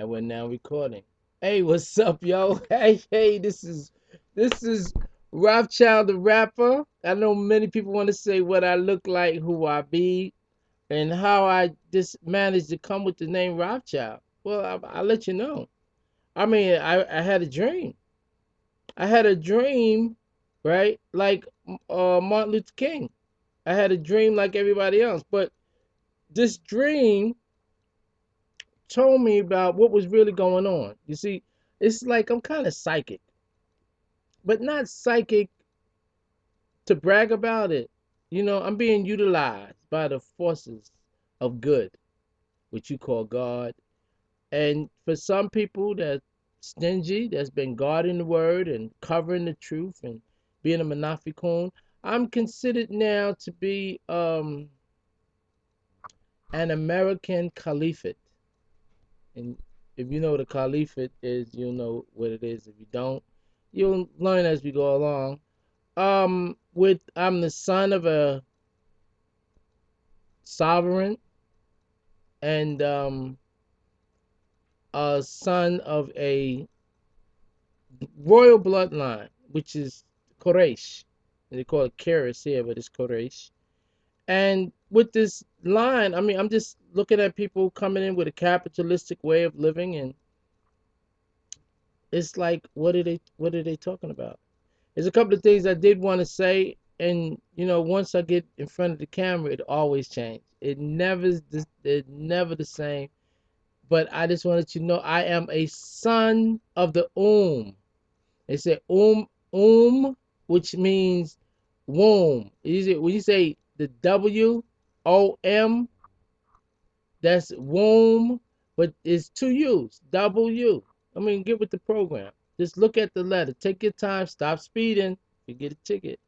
And we're now recording. Hey, what's up, yo? Hey, this is Rothschild the rapper. I know many people want to say what I look like, who I be, and how I just managed to come with the name Rothschild. Well, I'll let you know. I mean, I had a dream. I had a dream, right? Like Martin Luther King. I had a dream like everybody else, but this dream told me about what was really going on. You see, it's like I'm kind of psychic, but not psychic to brag about it. You know, I'm being utilized by the forces of good, which you call God. And for some people that stingy, that's been guarding the word and covering the truth and being a monafikun, I'm considered now to be an American caliphate. And if you know what a caliphate is, you'll know what it is. If you don't, you'll learn as we go along. With I'm the son of a sovereign and a son of a royal bloodline, which is Quraysh. They call it Keris here, but it's Quraysh. And with this line, I mean, I'm just looking at people coming in with a capitalistic way of living, and it's like, what are they talking about? There's a couple of things I did want to say, and once I get in front of the camera, it always changes. It never the same. But I just wanted you to know I am a son of the They say which means womb. When you say the WOM, that's womb, but it's two U's. W. I mean, get with the program. Just look at the letter. Take your time. Stop speeding. You get a ticket.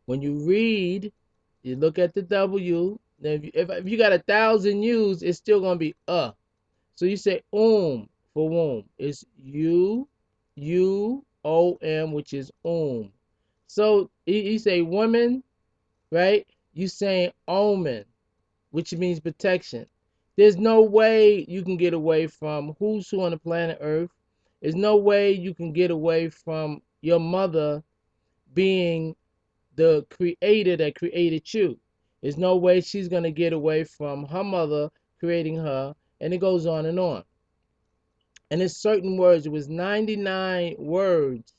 When you read, you look at the W. Then if you got 1,000 U's, it's still gonna be So you say for womb. It's UUOM, which is So you say woman, right? You saying omen, which means protection. There's no way you can get away from who's who on the planet Earth. There's no way you can get away from your mother being the creator that created you. There's no way she's going to get away from her mother creating her, and it goes on and on. And it's certain words. It was 99 words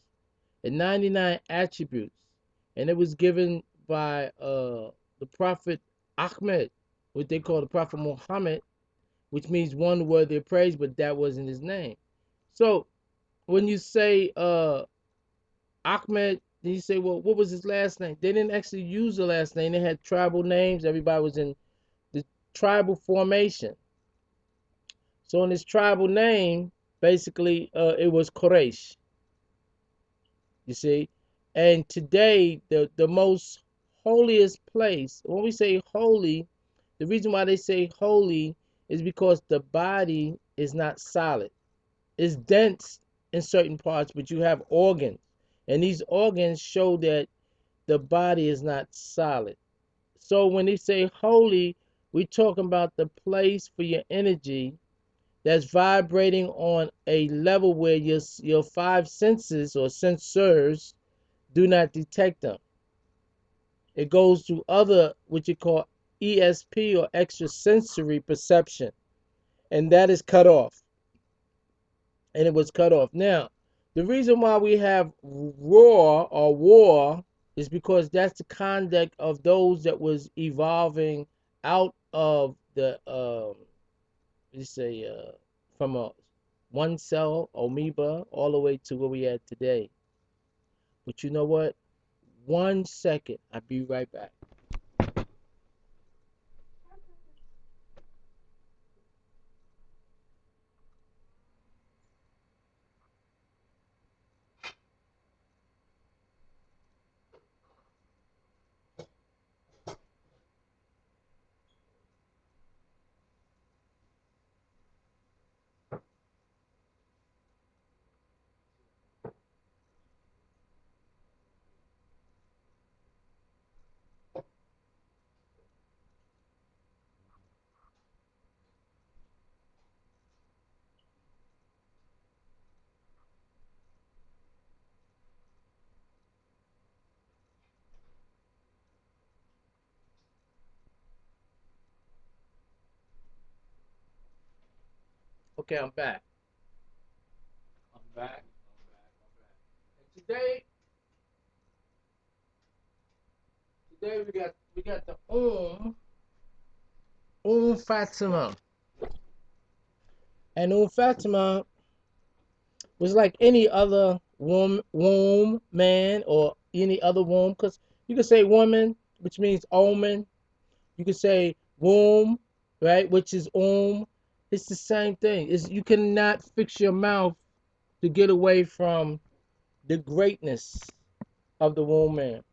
and 99 attributes, and it was given by the Prophet Ahmed, what they call the Prophet Muhammad, which means one worthy of praise, but that wasn't his name. So when you say Ahmed, then you say, well, what was his last name? They didn't actually use the last name. They had tribal names. Everybody was in the tribal formation. So in his tribal name, basically, it was Quraysh. You see, and today the most holiest place. When we say holy, the reason why they say holy is because the body is not solid. It's dense in certain parts, but you have organs, and these organs show that the body is not solid. So when they say holy, we're talking about the place for your energy that's vibrating on a level where your five senses or sensors do not detect them. It goes to other, what you call ESP or extrasensory perception, and that is cut off. And it was cut off. Now, the reason why we have roar or war is because that's the conduct of those that was evolving out of the you say from a one cell amoeba all the way to where we at today. But you know what? 1 second, I'll be right back. Okay, I'm back. I'm back. And today we got the Fatima, and Fatima was like any other womb man or any other womb, because you could say woman, which means omen. You could say womb, right, which is It's the same thing. Is you cannot fix your mouth to get away from the greatness of the womb man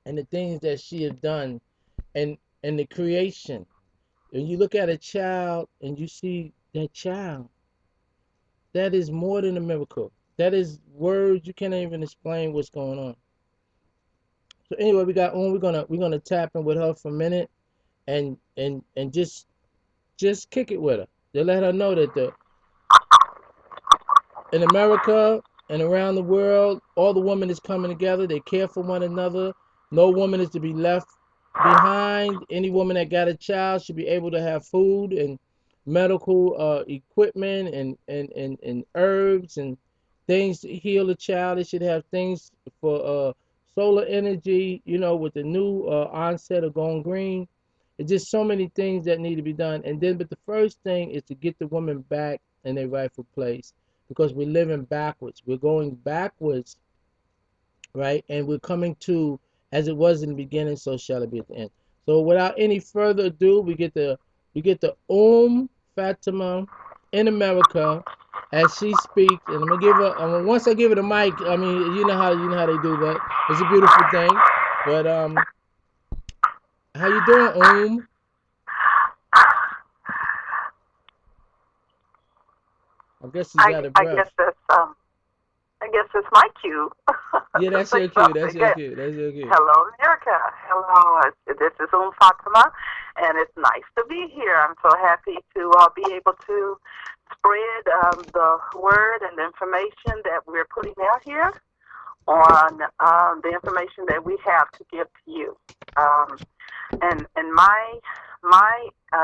and the things that she has done, and the creation. When you look at a child and you see that child, that is more than a miracle. That is words you can't even explain what's going on. So anyway, we got we're gonna tap in with her for a minute and just kick it with her. To let her know that the in America and around the world, all the women is coming together. They care for one another. No woman is to be left behind. Any woman that got a child should be able to have food and medical equipment and herbs and things to heal the child. They should have things for solar energy, with the new onset of going green. It's just so many things that need to be done. And then, but the first thing is to get the woman back in their rightful place, because we're living backwards. We're going backwards, right? And we're coming to as it was in the beginning, so shall it be at the end. So without any further ado, we get the Fatima in America as she speaks, and I'm gonna give her. Once I give her the mic, I mean, you know how they do that. It's a beautiful thing. But how you doing, I guess she's I out of I guess breath. that's um I guess it's my cue Yeah, to that's say your cue. That's something. your cue. That's your cue. Hello, America. Hello, this is Fatima, and it's nice to be here. I'm so happy to be able to spread the word and the information that we're putting out here on the information that we have to give to you. Um, and my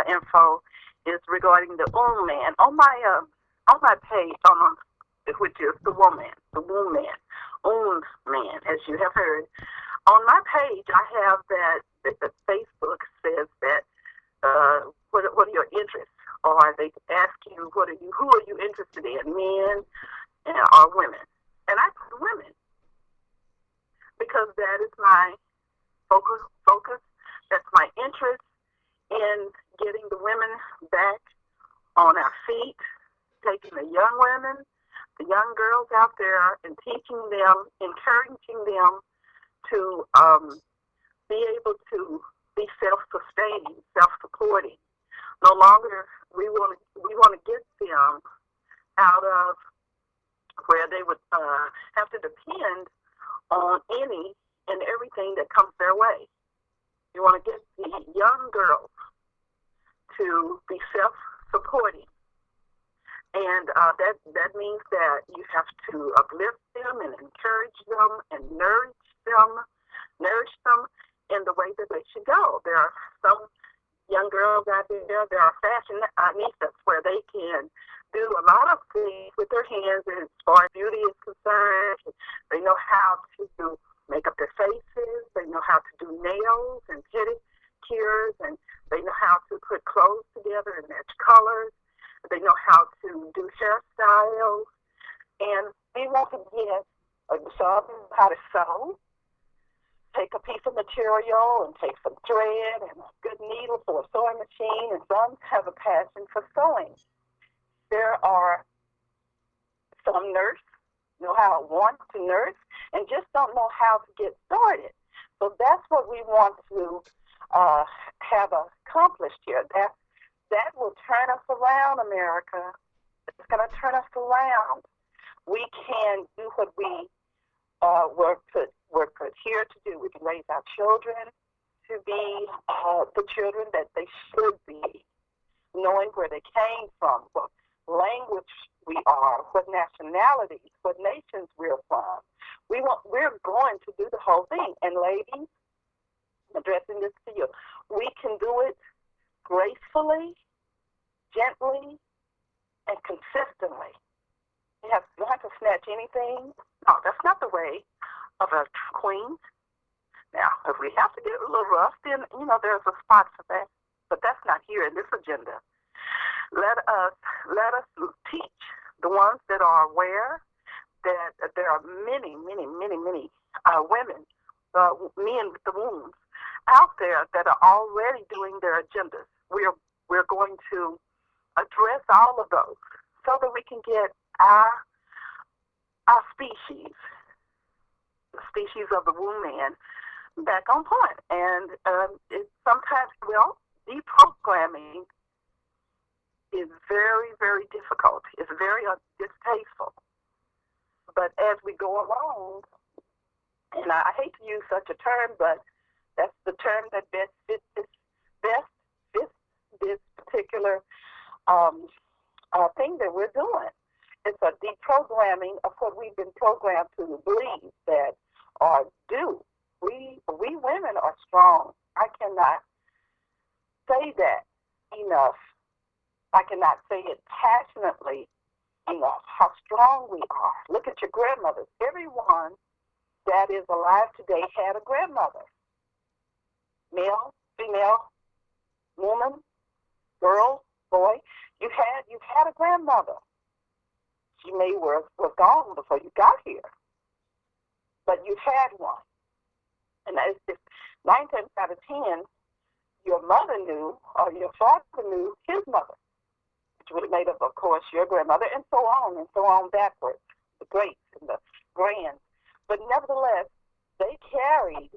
info is regarding the man on my page which is the woman, man, as you have heard. On my page, I have that Facebook says that what are your interests, or they ask you who are you interested in, men or women, and I put women because that is my focus. That's my interest in getting the women back on our feet, taking the young women, the young girls out there, and teaching them, encouraging them to be able to be self-sustaining, self-supporting. No longer we want to get them out of where they would have to depend on any and everything that comes their way. You want to get the young girls to be self-supporting, and that means that you have to uplift them and encourage them and nourish them in the way that they should go. There are some young girls out there. There are fashionistas where they can do a lot of things with their hands as far as beauty is concerned. They know how to make up their faces. They know how to do nails and pedicures, and they know how to put clothes together and match colors. They know how to do hairstyles, and they want to get some how to sew, take a piece of material and take some thread and a good needle for a sewing machine, and some have a passion for sewing. There are some nurse know how want to nurse and just don't know how to get started. So that's what we want to uh, have accomplished here. That will turn us around, America. It's going to turn us around. We can do what we were put here to do. We can raise our children to be the children that they should be, knowing where they came from, what language we are, what nationalities, what nations we're from. We're going to do the whole thing. And ladies, addressing this to you, we can do it gracefully, gently, consistently. You have to snatch anything. No, that's not the way of a queen. Now, if we have to get a little rough, then there's a spot for that. But that's not here in this agenda. Let us teach the ones that are aware that there are many, many, many, many women, men with the wombs out there that are already doing their agendas. We're going to address all of those so that we can get our species, the species of the womb man, back on point. And it's sometimes, deprogramming is very, very difficult. It's very distasteful. But as we go along, and I hate to use such a term, but that's the term that best fits this particular thing that we're doing. It's a deprogramming of what we've been programmed to believe that or do. We women are strong. I cannot say that enough. I cannot say it passionately enough how strong we are. Look at your grandmothers. Everyone that is alive today had a grandmother. Male, female, woman, girl, boy. You've had a grandmother. She may was gone before you got here, but you had one. And if 9 times out of 10, your mother knew or your father knew his mother, which would have made up, of course, your grandmother, and so on backwards, the greats and the grands. But nevertheless, they carried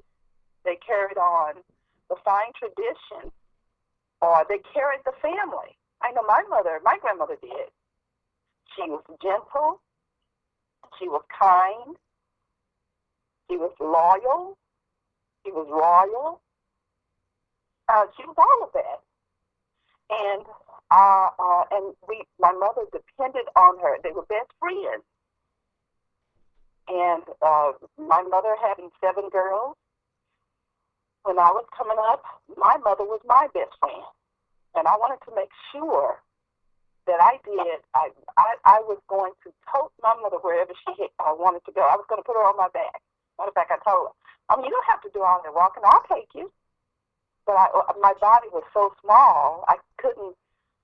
on the fine tradition, or they carried the family. I know my grandmother did. She was gentle. She was kind. She was loyal. She was royal. She was all of that. And my mother depended on her. They were best friends. And my mother having 7 girls, when I was coming up, my mother was my best friend. And I wanted to make sure that I was going to tote my mother wherever she wanted to go. I was going to put her on my back. Matter of fact, I told her, you don't have to do all that walking. I'll take you. But my body was so small, I couldn't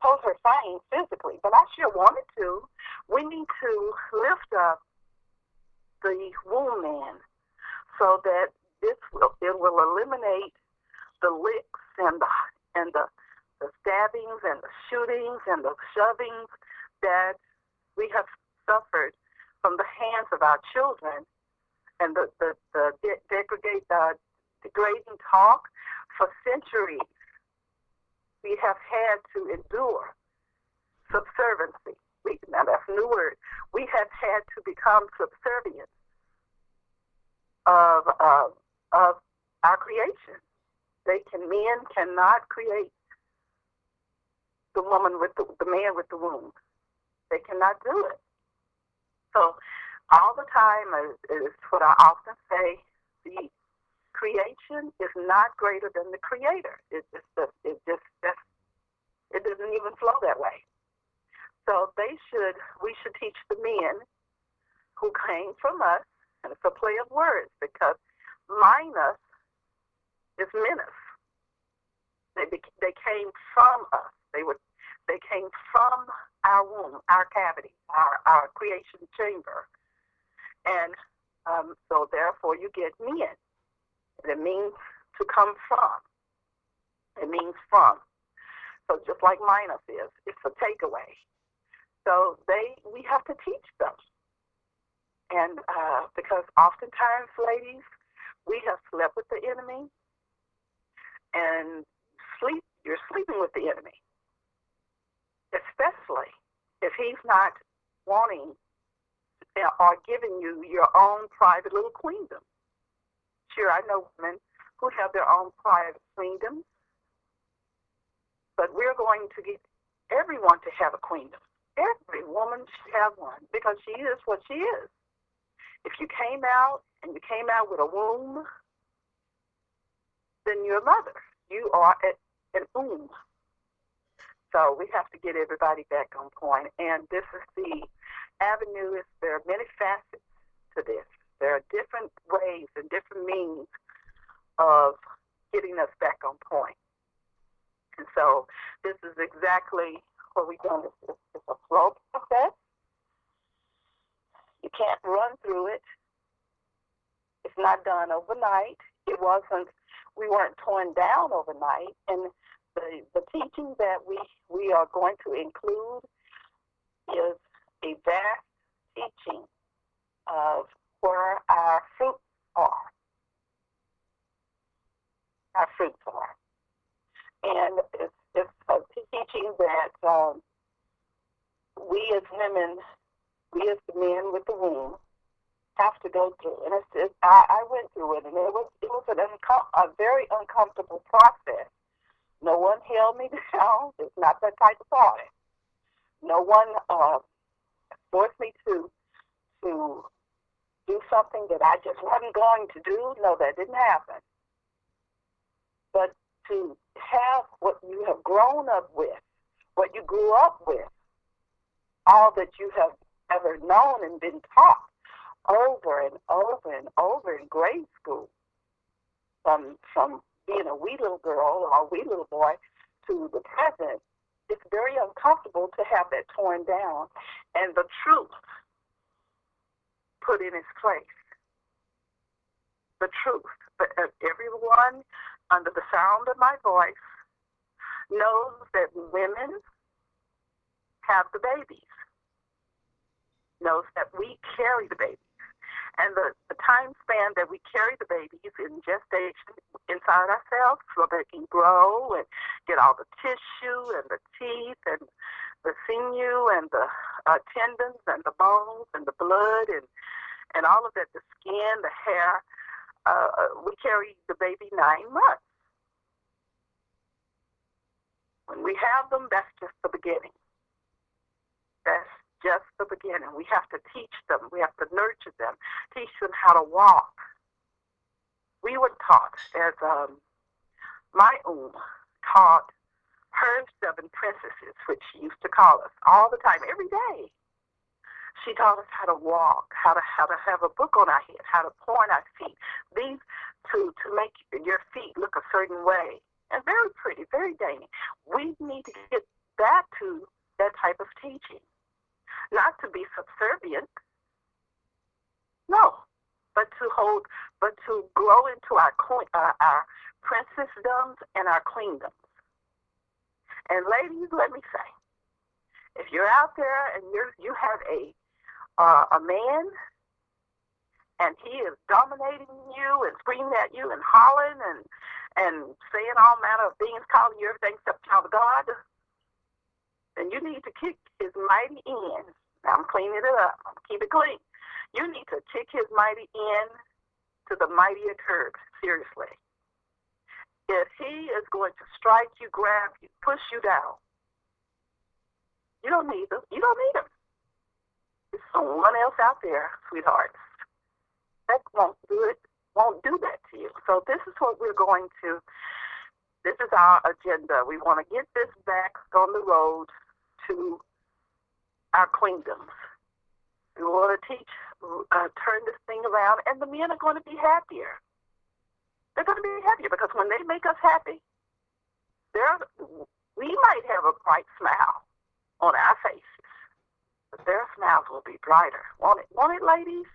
hold her fine physically. But I sure wanted to. We need to lift up the womb man so that it will eliminate the licks and the stabbings and the shootings and the shovings that we have suffered from the hands of our children, and the degrading talk for centuries. We have had to endure subserviency. Now that's a new word. We have had to become subservient of our creation. Men cannot create the woman with the man with the womb. They cannot do it. So all the time is what I often say: the creation is not greater than the creator. It doesn't even flow that way. So we should teach the men who came from us, and it's a play of words because minus is menace. They came from us. They came from our womb, our cavity, our creation chamber, and so therefore you get men. It means to come from. It means from. So just like minus is, it's a takeaway. So we have to teach them, and because oftentimes, ladies, we have slept with the enemy, and you're sleeping with the enemy, especially if he's not wanting or giving you your own private little queendom. Sure, I know women who have their own private queendoms, but we're going to get everyone to have a queendom. Every woman should have one because she is what she is. If you came out with a womb, then you're a mother. You are an womb. So we have to get everybody back on point. And this is the avenue. There are many facets to this. There are different ways and different means of getting us back on point. And so this is exactly what we've done. It's a slow process. You can't run through it. It's not done overnight. We weren't torn down overnight. And the teaching that we are going to include is a vast teaching of where our fruits are. Our fruits are. And it's a teaching that we as women, we as the men with the womb, have to go through. And I went through it, and it was a very uncomfortable process. No one held me down. It's not that type of party. No one forced me to do something that I just wasn't going to do. No, that didn't happen. But to have what you have grown up with, what you grew up with, all that you have ever known and been taught over and over and over in grade school, from being a wee little girl or a wee little boy to the present, it's very uncomfortable to have that torn down and the truth put in its place. The truth. But everyone under the sound of my voice knows that women have the babies, knows that we carry the babies. And the time span that we carry the babies in gestation inside ourselves so they can grow and get all the tissue and the teeth and the sinew and the tendons and the bones and the blood and all of that, the skin, the hair, we carry the baby 9 months. When we have them, that's just the beginning. That's just the beginning. We have to teach them. We have to nurture them, teach them how to walk. We were taught, as my taught her 7 princesses, which she used to call us all the time, every day. She taught us how to walk, how to have a book on our head, how to point our feet. These to make your feet look a certain way, and very pretty, very dainty. We need to get back to that type of teaching. Not to be subservient, no, but to grow into our princessdoms and our queendoms. And ladies, let me say, if you're out there and you have a man and he is dominating you and screaming at you and hollering and saying all manner of things, calling you everything except child of God, then you need to kick his mighty in. Now I'm cleaning it up. Keep it clean. You need to kick his mighty in to the mightier curbs. Seriously. If he is going to strike you, grab you, push you down, you don't need them. You don't need him. There's someone else out there, sweethearts, that won't do that to you. So this is what we're going to. This is our agenda. We want to get this back on the road to our queendoms. We want to teach, turn this thing around, and the men are going to be happier. They're going to be happier because when they make us happy, we might have a bright smile on our faces, but their smiles will be brighter. Won't it, ladies?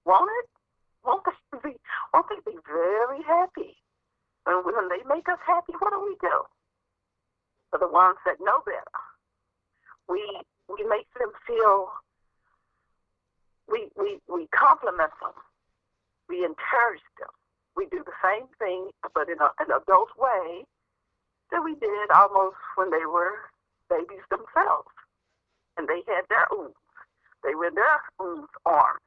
Won't it? Won't they be very happy? And when they make us happy, what do? For the ones that know better, we make them feel, we compliment them, we encourage them. We do the same thing, but in an adult way that we did almost when they were babies themselves. And they had their ooms. They were in their arms.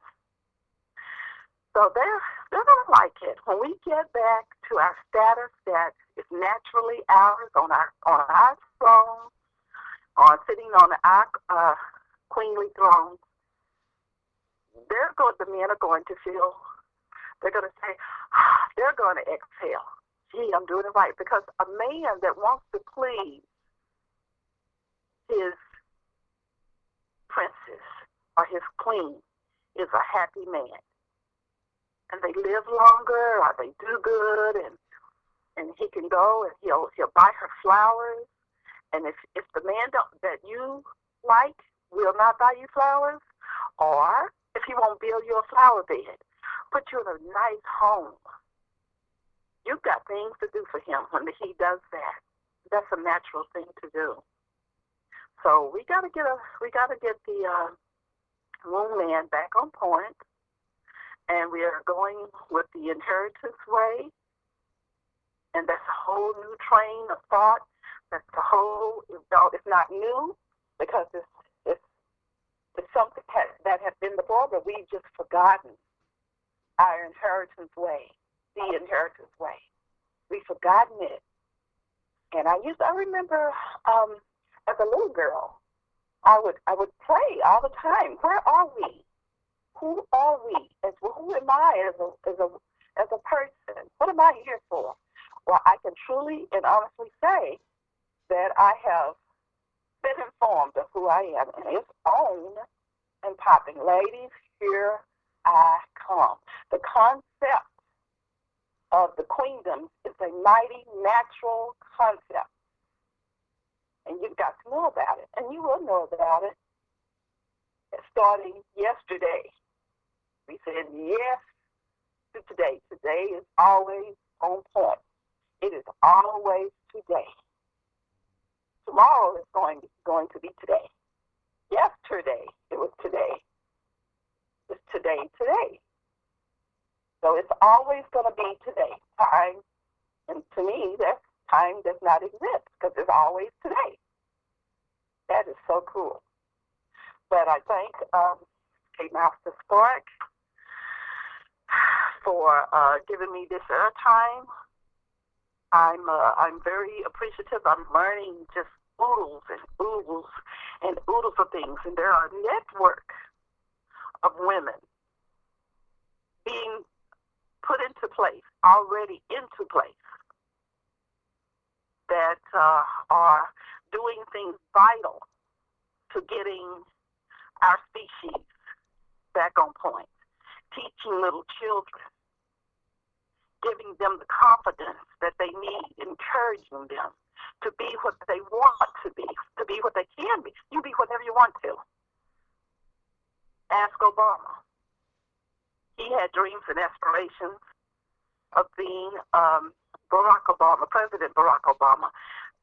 So they're going to like it. When we get back to our status that is naturally ours on our throne, or sitting on our queenly throne, the men are going to feel, they're going to say, they're going to exhale. Gee, I'm doing it right. Because a man that wants to please his princess or his queen is a happy man, and they live longer or they do good, and he can go and he'll buy her flowers. And if the man that you like will not buy you flowers, or if he won't build you a flower bed, put you in a nice home, you've got things to do for him when he does that. That's a natural thing to do. So we gotta get the womb man back on point, and we are going with the inheritance way, and that's a whole new train of thought. That's the whole. It's not new because it's something that has been before, but we've just forgotten our inheritance way, the inheritance way. We've forgotten it. And I remember as a little girl, I would pray all the time. Where are we? Who are we? Who am I as a person? What am I here for? Well, I can truly and honestly say that I have been informed of who I am, and it's on and popping. Ladies, here I come. The concept of the queendom is a mighty natural concept, and you've got to know about it, and you will know about it. Starting yesterday, we said yes to today. Today is always on point. It is always today. Tomorrow is going to be today. Yesterday, it was today. It's today. So it's always going to be today. Time, and to me, that time does not exist because it's always today. That is so cool. But I thank K Master Spark for giving me this airtime. I'm very appreciative. I'm learning just oodles of things, and there are a network of women being put into place, already into place, that are doing things vital to getting our species back on point, teaching little children, giving them the confidence that they need, encouraging them to be what they want to be what they can be. You be whatever you want to. Ask Obama. He had dreams and aspirations of being President Barack Obama,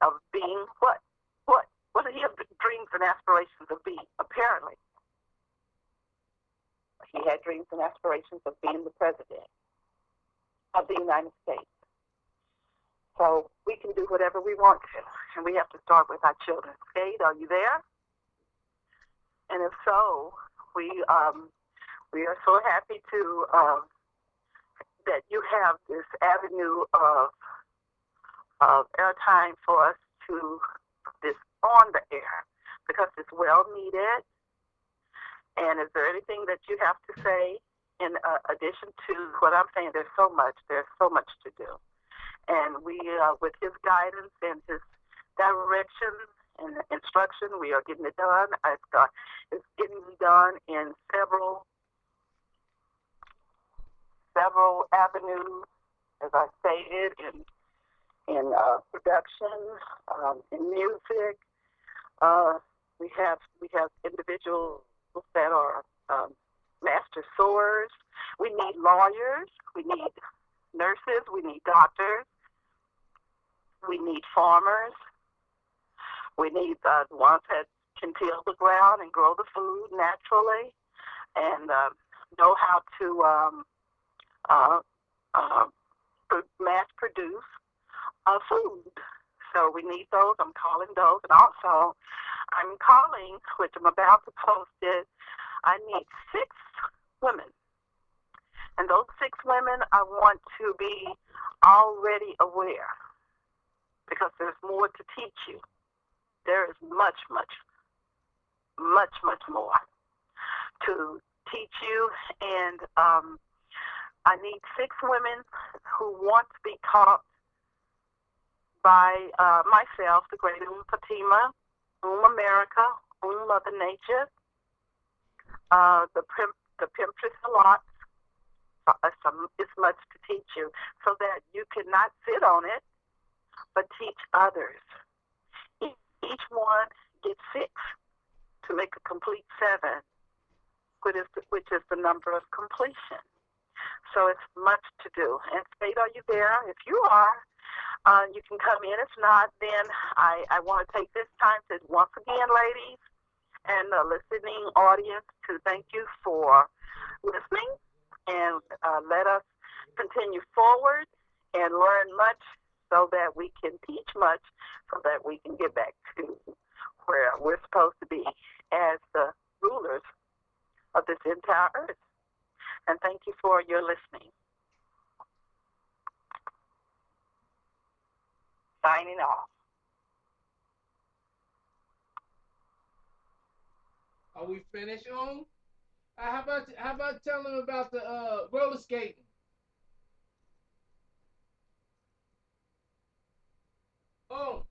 of being what? What did he have dreams and aspirations of being? Apparently, he had dreams and aspirations of being the president of the United States. So we can do whatever we want to, and we have to start with our children. Kate, are you there? And if so, we are so happy to that you have this avenue of airtime for us to put this on the air, because it's well needed. And is there anything that you have to say in addition to what I'm saying? There's so much to do. And we, with his guidance and his direction and instruction, we are getting it done. It's getting done in several avenues, as I stated, in production, in music. We have individuals that are master sewers. We need lawyers. We need nurses. We need doctors. We need farmers. We need the ones that can till the ground and grow the food naturally, and know how to mass produce food. So we need those. I'm calling those. And also, I'm calling, which I'm about to post it, I need 6 women. And those 6 women, I want to be already aware, because there's more to teach you. There is much, much, much, much more to teach you. And I need 6 women who want to be taught by myself, the great Fatima, America, Mother Nature, the Pinterest a lot. It's much to teach you so that you cannot sit on it, but teach others. Each one gets six to make a complete seven, which is the number of completion. So it's much to do. And Spade, are you there? If you are, you can come in. If not, then I want to take this time to once again, ladies, and the listening audience, to thank you for listening, and let us continue forward and learn much so that we can teach much so that we can get back to where we're supposed to be as the rulers of this entire earth. And thank you for your listening. Signing off. Are we finished on? How about telling them about the roller skating? Oh,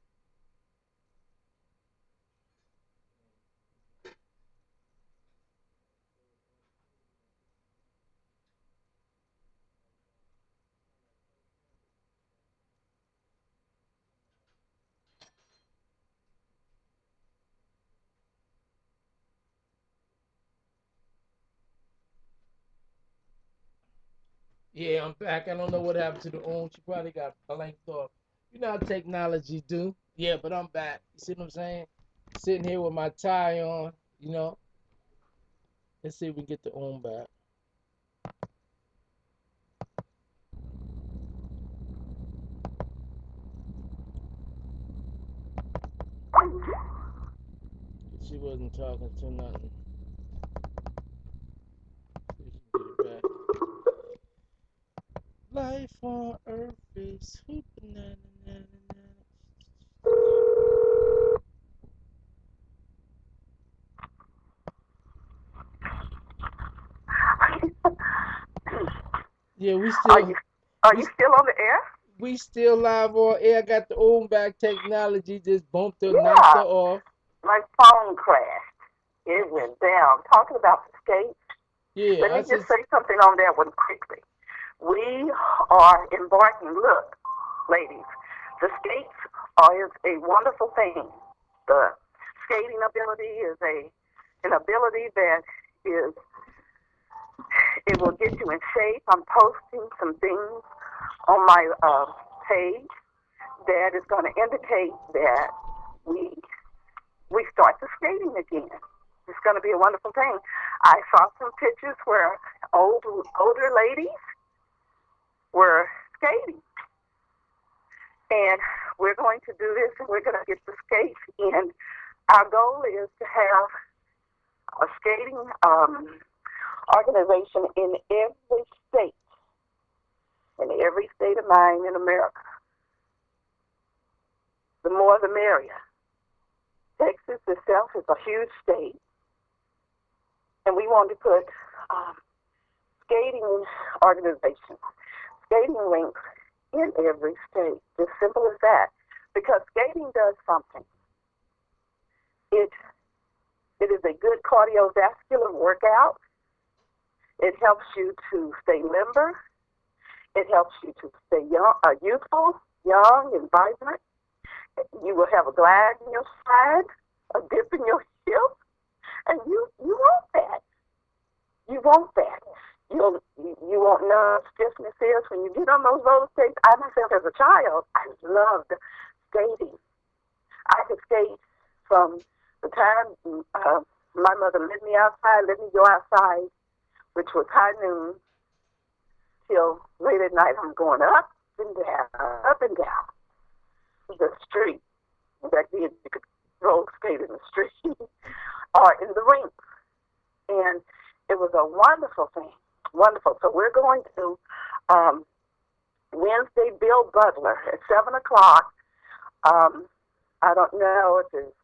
yeah, I'm back. I don't know what happened to the own. She probably got blanked off. You know how technology do. Yeah, but I'm back. You see what I'm saying? Sitting here with my tie on. You know. Let's see if we can get the own back. She wasn't talking to nothing. See if she can get it back. Life on Earth is sweet banana. Yeah, we Are still you are we you still on the air? we still live on air. Got the own back technology. Just bumped her, knocked her Yeah, off. my phone crashed. It went down. Talking about the skates. Yeah, Let I me just just say something on that one quickly. We are embarking. Look, ladies, the skates are a wonderful thing. The skating ability is an ability that is it will get you in shape. I'm posting some things on my page that is going to indicate that we we start the skating again. It's going to be a wonderful thing. I saw some pictures where older ladies were skating, and we're going to do this, and we're going to get the skates. And our goal is to have a skating organization state, in every state of mine in America. The more, the merrier. Texas itself is a huge state, and we want to put um, skating organizations, skating rinks in every state. As simple as that. Because skating does something. It it is a good cardiovascular workout. It helps you to stay limber. It helps you to stay youthful, young, and vibrant. You will have a glide in your stride, a dip in your hip, and you want that. You want that. You won't know what stiffness is when you get on those roller skates. I myself, as a child, I loved skating. I could skate from the time my mother let me go outside, which was high noon, till late at night. I'm going up and down the street. Back then, you could roller skate in the street or in the rink. And it was a wonderful thing. Wonderful. So we're going to um, Wednesday, Bill Butler at 7 o'clock. Um, I don't know if it's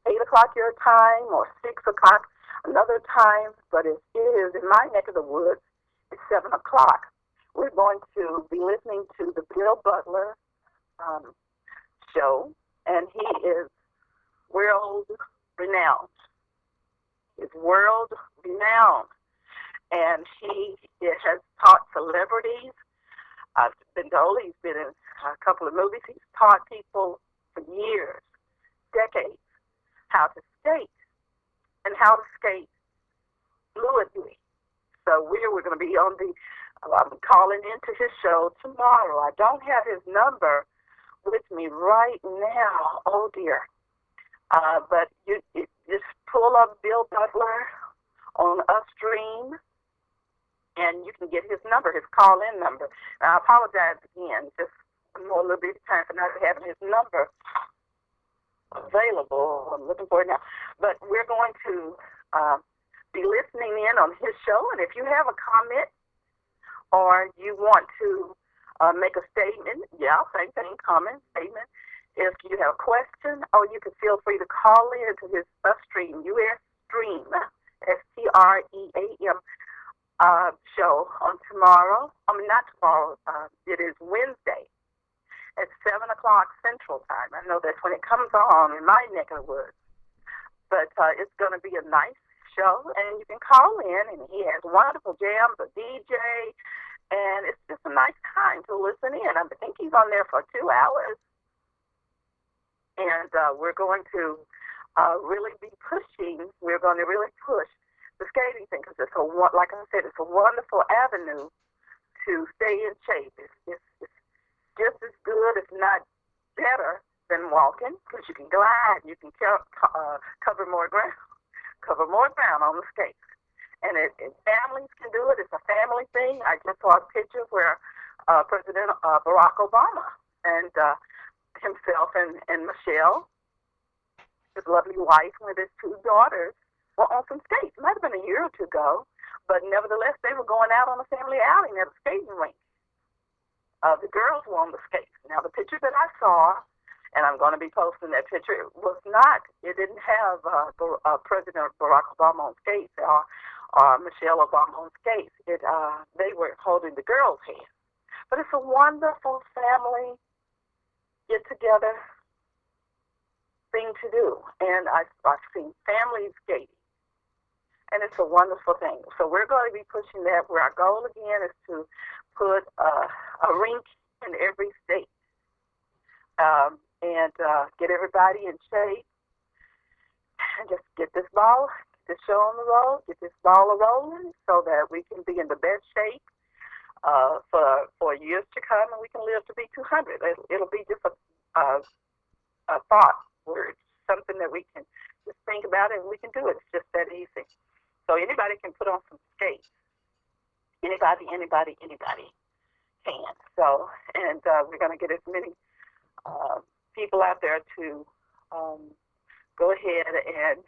8 o'clock your time or 6 o'clock another time, but it is in my neck of the woods. It's 7 o'clock. We're going to be listening to the Bill Butler show, and he is world renowned. Is world renowned. And he has taught celebrities. I've been told he's been in a couple of movies. He's taught people for years, decades, how to skate and how to skate fluidly. So we're going to be on the, I'm calling into his show tomorrow. I don't have his number with me right now. Oh, dear. But you just pull up Bill Butler on Ustream, and you can get his number, his call-in number. And I apologize again, just more a little bit of time for not having his number available. I'm looking for it now. But we're going to be listening in on his show, and if you have a comment or you want to make a statement, yeah, same thing, comment, statement. If you have a question, or you can feel free to call in to his Ustream, Ustream, Stream, show on tomorrow. I mean, not tomorrow. It is Wednesday at 7 o'clock Central Time. I know that's when it comes on in my neck of the woods. But it's going to be a nice show, and you can call in, and he has wonderful jams, a DJ, and it's just a nice time to listen in. I think he's on there for 2 hours. And we're going to really be pushing. We're going to really push the skating thing because it's like I said, it's a wonderful avenue to stay in shape. It's just as good, if not better, than walking because you can glide, you can cover more ground on the skates. And families can do it. It's a family thing. I just saw a picture where President Barack Obama and himself and Michelle, his lovely wife, with his 2 daughters, were on some skates. It might have been a year or 2 ago, but nevertheless, they were going out on a family outing at a skating rink. The girls were on the skates. Now, the picture that I saw, and I'm going to be posting that picture, it didn't have President Barack Obama on skates or Michelle Obama on skates. They were holding the girls' hands. But it's a wonderful family get-together thing to do. And I've seen families skating. And it's a wonderful thing. So we're going to be pushing that, where our goal, again, is to put a rink in every state and get everybody in shape and just get this show on the road, get this ball rolling so that we can be in the best shape for years to come, and we can live to be 200. It'll be just a thought word, something that we can just think about it and we can do it. It's just that easy. So anybody can put on some skates. Anybody can. So, and we're going to get as many people out there to go ahead and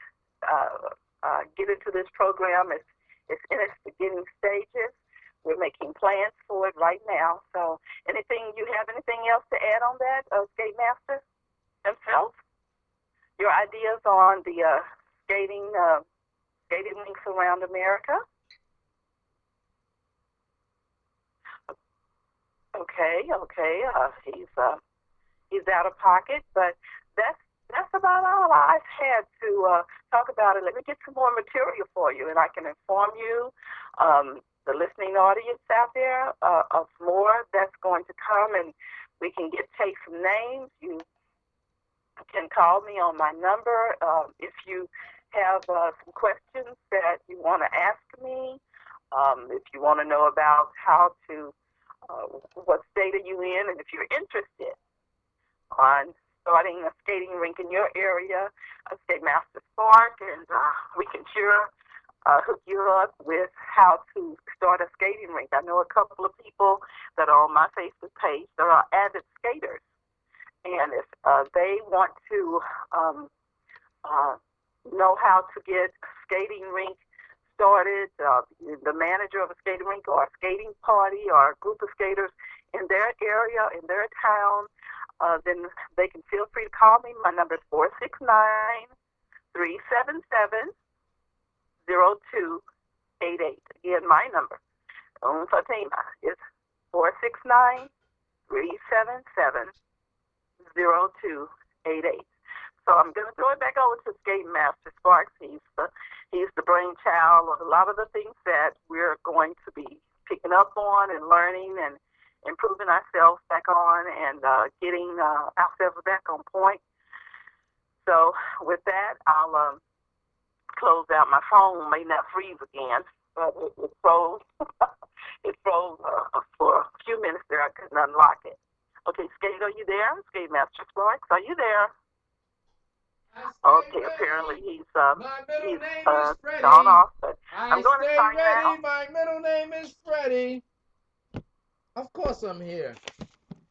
get into this program. It's in its beginning stages. We're making plans for it right now. So you have anything else to add on that, Skate Master himself? Your ideas on the skating links around America? Okay. He's out of pocket, but that's about all I've had to talk about it. Let me get some more material for you, and I can inform you, the listening audience out there, of more that's going to come, and we can take some names. You can call me on my number if you have some questions that you want to ask me. If you want to know about how to, what state are you in, and if you're interested on starting a skating rink in your area, Skate Master Spark, and we can sure hook you up with how to start a skating rink. I know a couple of people that are on my Facebook page that are avid skaters, and if they want to know how to get a skating rink started, the manager of a skating rink or a skating party or a group of skaters in their area, in their town, then they can feel free to call me. My number is 469-377-0288. Again, my number, Fatima, is 469-377-0288. So I'm going to throw it back over to Skate Master Sparks. He's the brainchild of a lot of the things that we're going to be picking up on and learning and improving ourselves back on and getting ourselves back on point. So with that, I'll close out. My phone may not freeze again, but it froze. It froze for a few minutes there. I couldn't unlock it. Okay, Skate, are you there? Skate Master Sparks, are you there? Okay, apparently My middle name is gone Freddie. off, but I I'm going to stay sign ready. out. My middle name is Freddie. Of course I'm here.